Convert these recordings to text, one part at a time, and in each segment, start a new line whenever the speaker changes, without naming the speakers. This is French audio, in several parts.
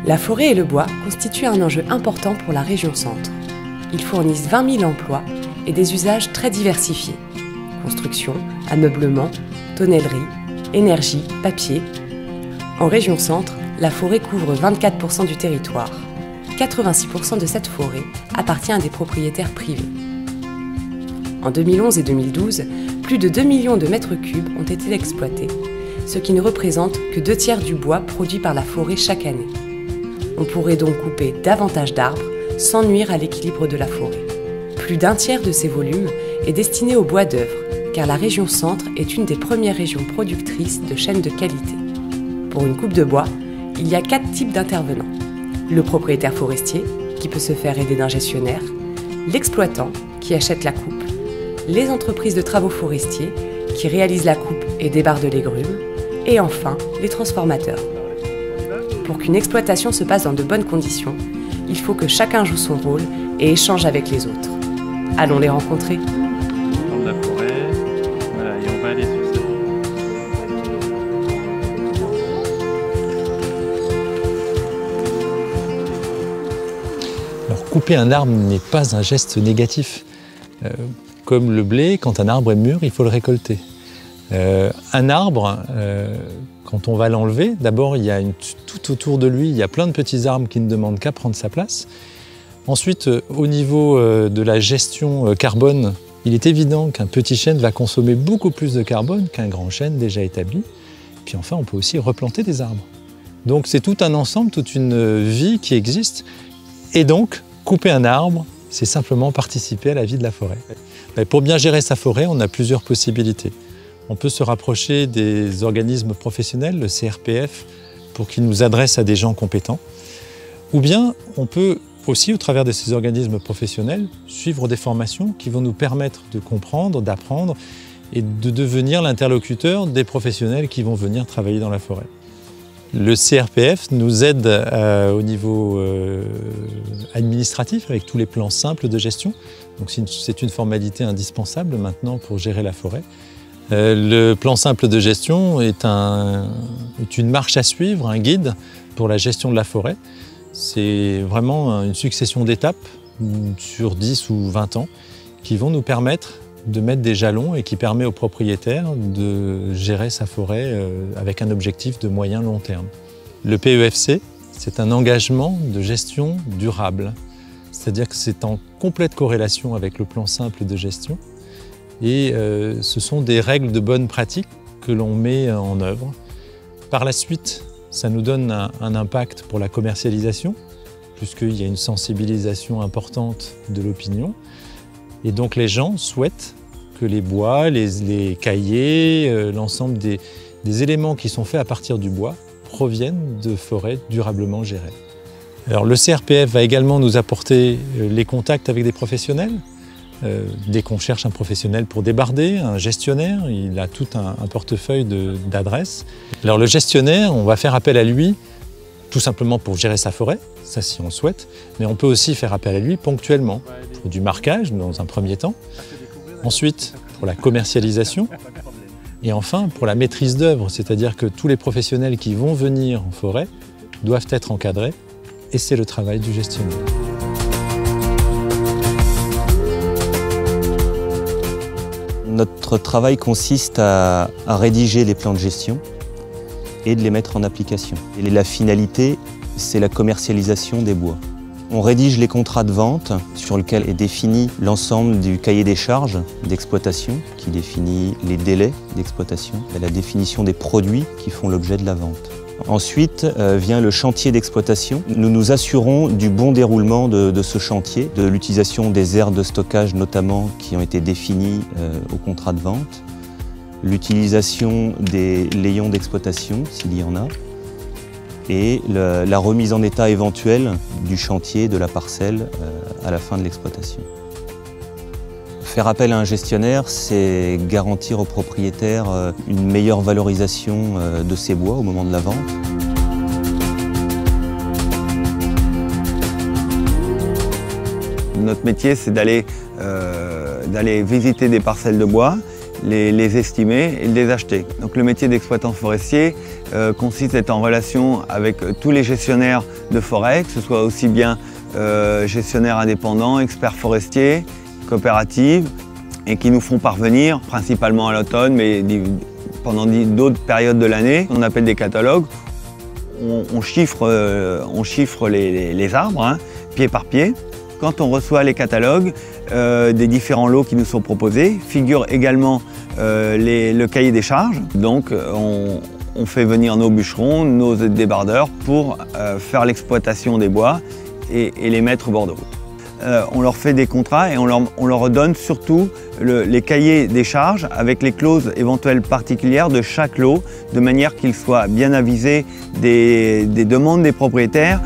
La forêt et le bois constituent un enjeu important pour la région Centre. Ils fournissent 20 000 emplois et des usages très diversifiés. Construction, ameublement, tonnellerie, énergie, papier. En région Centre, la forêt couvre 24% du territoire. 86% de cette forêt appartient à des propriétaires privés. En 2011 et 2012, plus de 2 millions de mètres cubes ont été exploités, ce qui ne représente que 2/3 du bois produit par la forêt chaque année. On pourrait donc couper davantage d'arbres sans nuire à l'équilibre de la forêt. Plus d'1/3 de ces volumes est destiné au bois d'œuvre, car la région Centre est une des premières régions productrices de chênes de qualité. Pour une coupe de bois, il y a 4 types d'intervenants. Le propriétaire forestier, qui peut se faire aider d'un gestionnaire, l'exploitant, qui achète la coupe, les entreprises de travaux forestiers, qui réalisent la coupe et débardent les grumes, et enfin, les transformateurs. Pour qu'une exploitation se passe dans de bonnes conditions, il faut que chacun joue son rôle et échange avec les autres. Allons les rencontrer.
Dans de la forêt, voilà, et on va aller sur cette.
Alors, couper un arbre n'est pas un geste négatif. Comme le blé, quand un arbre est mûr, il faut le récolter. Un arbre, quand on va l'enlever, d'abord, il y a tout autour de lui, il y a plein de petits arbres qui ne demandent qu'à prendre sa place. Ensuite, au niveau de la gestion carbone, il est évident qu'un petit chêne va consommer beaucoup plus de carbone qu'un grand chêne déjà établi. Puis enfin, on peut aussi replanter des arbres. Donc c'est tout un ensemble, toute une vie qui existe. Et donc, couper un arbre, c'est simplement participer à la vie de la forêt. Mais pour bien gérer sa forêt, on a plusieurs possibilités. On peut se rapprocher des organismes professionnels, le CRPF, pour qu'ils nous adressent à des gens compétents. Ou bien, on peut aussi, au travers de ces organismes professionnels, suivre des formations qui vont nous permettre de comprendre, d'apprendre et de devenir l'interlocuteur des professionnels qui vont venir travailler dans la forêt. Le CRPF nous aide au niveau administratif avec tous les plans simples de gestion. Donc c'est une formalité indispensable maintenant pour gérer la forêt. Le plan simple de gestion est une marche à suivre, un guide pour la gestion de la forêt. C'est vraiment une succession d'étapes sur 10 ou 20 ans qui vont nous permettre de mettre des jalons et qui permet aux propriétaires de gérer sa forêt avec un objectif de moyen-long terme. Le PEFC, c'est un engagement de gestion durable. C'est-à-dire que c'est en complète corrélation avec le plan simple de gestion. Et ce sont des règles de bonne pratique que l'on met en œuvre. Par la suite, ça nous donne un impact pour la commercialisation, puisqu'il y a une sensibilisation importante de l'opinion. Et donc les gens souhaitent que les bois, les cahiers, l'ensemble des éléments qui sont faits à partir du bois proviennent de forêts durablement gérées. Alors le CRPF va également nous apporter les contacts avec des professionnels. Dès qu'on cherche un professionnel pour débarder, un gestionnaire, il a tout un portefeuille d'adresses. Alors le gestionnaire, on va faire appel à lui tout simplement pour gérer sa forêt, ça si on le souhaite, mais on peut aussi faire appel à lui ponctuellement, pour du marquage dans un premier temps, ensuite pour la commercialisation, et enfin pour la maîtrise d'œuvre, c'est-à-dire que tous les professionnels qui vont venir en forêt doivent être encadrés, et c'est le travail du gestionnaire.
Notre travail consiste à rédiger les plans de gestion et de les mettre en application. Et la finalité, c'est la commercialisation des bois. On rédige les contrats de vente sur lesquels est défini l'ensemble du cahier des charges d'exploitation, qui définit les délais d'exploitation et la définition des produits qui font l'objet de la vente. Ensuite vient le chantier d'exploitation. Nous nous assurons du bon déroulement de ce chantier, de l'utilisation des aires de stockage notamment qui ont été définies au contrat de vente, l'utilisation des layons d'exploitation s'il y en a, et la remise en état éventuelle du chantier, de la parcelle à la fin de l'exploitation. Faire appel à un gestionnaire, c'est garantir aux propriétaires une meilleure valorisation de ces bois au moment de la vente.
Notre métier, c'est d'aller visiter des parcelles de bois, les estimer et les acheter. Donc le métier d'exploitant forestier consiste à être en relation avec tous les gestionnaires de forêt, que ce soit aussi bien gestionnaires indépendants, experts forestiers, coopératives, et qui nous font parvenir, principalement à l'automne, mais pendant d'autres périodes de l'année, on appelle des catalogues. On chiffre les arbres, hein, pied par pied. Quand on reçoit les catalogues des différents lots qui nous sont proposés, figure également le cahier des charges. Donc on fait venir nos bûcherons, nos débardeurs pour faire l'exploitation des bois et les mettre au bord de route. On leur fait des contrats et on leur donne surtout les cahiers des charges avec les clauses éventuelles particulières de chaque lot, de manière qu'ils soient bien avisés des demandes des propriétaires.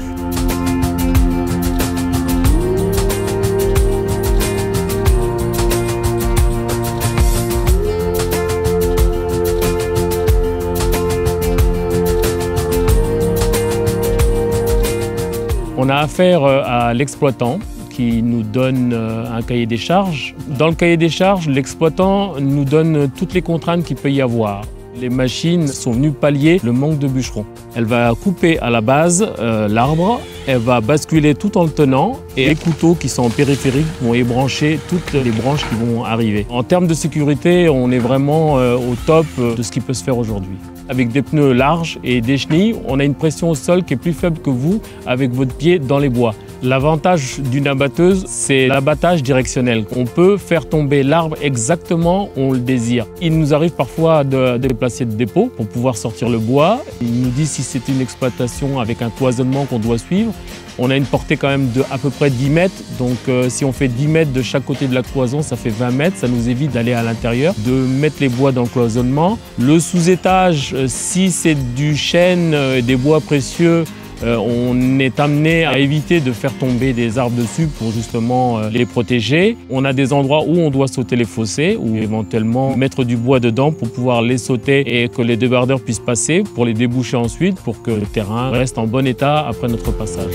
On a affaire à l'exploitant qui nous donne un cahier des charges. Dans le cahier des charges, l'exploitant nous donne toutes les contraintes qu'il peut y avoir. Les machines sont venues pallier le manque de bûcherons. Elle va couper à la base l'arbre, elle va basculer tout en le tenant et les couteaux qui sont en périphérique vont ébrancher toutes les branches qui vont arriver. En termes de sécurité, on est vraiment au top de ce qui peut se faire aujourd'hui. Avec des pneus larges et des chenilles, on a une pression au sol qui est plus faible que vous avec votre pied dans les bois. L'avantage d'une abatteuse, c'est l'abattage directionnel. On peut faire tomber l'arbre exactement où on le désire. Il nous arrive parfois de déplacer de dépôt pour pouvoir sortir le bois. Il nous dit si c'est une exploitation avec un cloisonnement qu'on doit suivre. On a une portée quand même de à peu près 10 mètres. Donc si on fait 10 mètres de chaque côté de la cloison, ça fait 20 mètres. Ça nous évite d'aller à l'intérieur, de mettre les bois dans le cloisonnement. Le sous-étage, si c'est du chêne, des bois précieux, on est amené à éviter de faire tomber des arbres dessus pour justement les protéger. On a des endroits où on doit sauter les fossés ou éventuellement mettre du bois dedans pour pouvoir les sauter et que les débardeurs puissent passer pour les déboucher ensuite pour que le terrain reste en bon état après notre passage.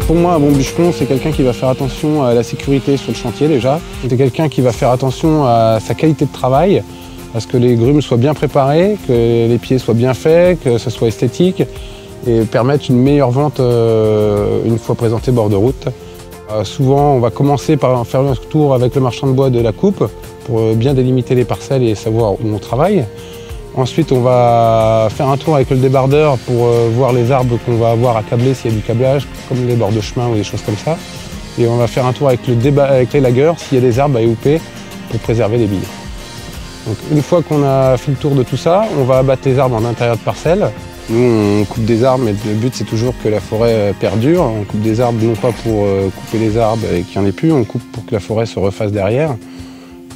Pour moi, un bon bûcheron, c'est quelqu'un qui va faire attention à la sécurité sur le chantier déjà. C'est quelqu'un qui va faire attention à sa qualité de travail, à ce que les grumes soient bien préparées, que les pieds soient bien faits, que ce soit esthétique et permettre une meilleure vente une fois présenté bord de route. Souvent, on va commencer par faire un tour avec le marchand de bois de la coupe pour bien délimiter les parcelles et savoir où on travaille. Ensuite, on va faire un tour avec le débardeur pour voir les arbres qu'on va avoir à câbler s'il y a du câblage, comme les bords de chemin ou des choses comme ça. Et on va faire un tour avec les lagueurs s'il y a des arbres à éhouper pour préserver les billes. Donc, une fois qu'on a fait le tour de tout ça, on va abattre les arbres en intérieur de parcelle. Nous, on coupe des arbres, mais le but, c'est toujours que la forêt perdure. On coupe des arbres non pas pour couper les arbres et qu'il n'y en ait plus, on coupe pour que la forêt se refasse derrière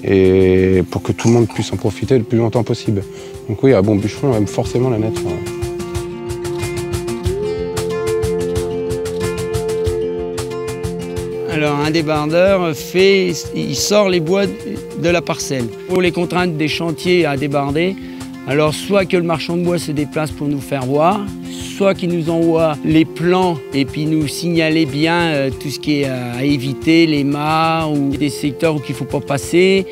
et pour que tout le monde puisse en profiter le plus longtemps possible. Donc oui, un bon bûcheron aime forcément la nature.
Alors un débardeur il sort les bois de la parcelle. Pour les contraintes des chantiers à débarder, alors soit que le marchand de bois se déplace pour nous faire voir, soit qu'il nous envoie les plans et puis nous signaler bien tout ce qui est à éviter, les mâts ou des secteurs où il ne faut pas passer.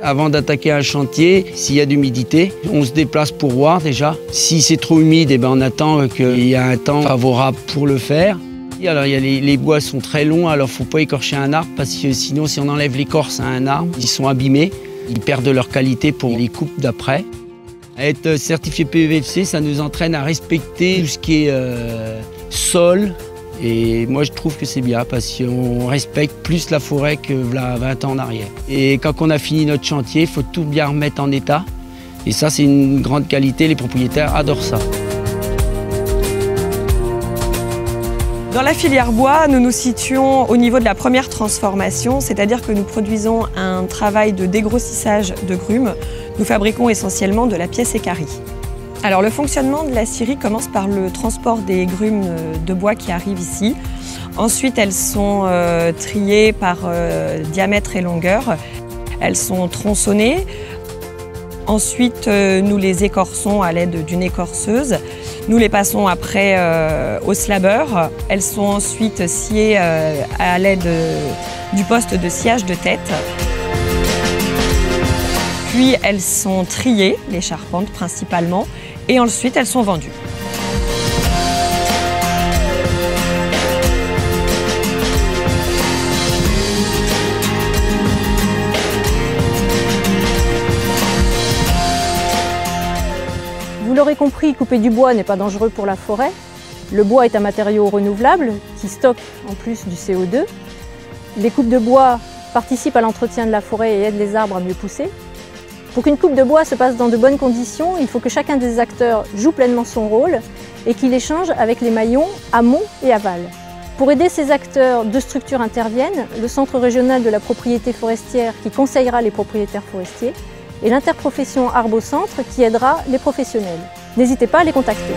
Avant d'attaquer un chantier, s'il y a d'humidité, on se déplace pour voir déjà. Si c'est trop humide, eh ben on attend qu'il y ait un temps favorable pour le faire. Alors, les bois sont très longs, alors il ne faut pas écorcher un arbre parce que sinon, si on enlève l'écorce à un arbre, ils sont abîmés, ils perdent leur qualité pour les coupes d'après. Être certifié PEFC, ça nous entraîne à respecter tout ce qui est sol. Et moi, je trouve que c'est bien parce qu'on respecte plus la forêt que 20 ans en arrière. Et quand on a fini notre chantier, il faut tout bien remettre en état. Et ça, c'est une grande qualité, les propriétaires adorent ça.
Dans la filière bois, nous nous situons au niveau de la première transformation, c'est-à-dire que nous produisons un travail de dégrossissage de grumes. Nous fabriquons essentiellement de la pièce équarrie. Alors le fonctionnement de la scierie commence par le transport des grumes de bois qui arrivent ici. Ensuite, elles sont triées par diamètre et longueur. Elles sont tronçonnées. Ensuite, nous les écorçons à l'aide d'une écorceuse. Nous les passons après au slabeur. Elles sont ensuite sciées à l'aide du poste de sciage de tête. Puis elles sont triées, les charpentes principalement, et ensuite elles sont vendues.
Vous l'aurez compris, couper du bois n'est pas dangereux pour la forêt. Le bois est un matériau renouvelable qui stocke en plus du CO2. Les coupes de bois participent à l'entretien de la forêt et aident les arbres à mieux pousser. Pour qu'une coupe de bois se passe dans de bonnes conditions, il faut que chacun des acteurs joue pleinement son rôle et qu'il échange avec les maillons amont et aval. Pour aider ces acteurs, deux structures interviennent, le Centre régional de la propriété forestière qui conseillera les propriétaires forestiers et l'interprofession Arbocentre qui aidera les professionnels. N'hésitez pas à les contacter.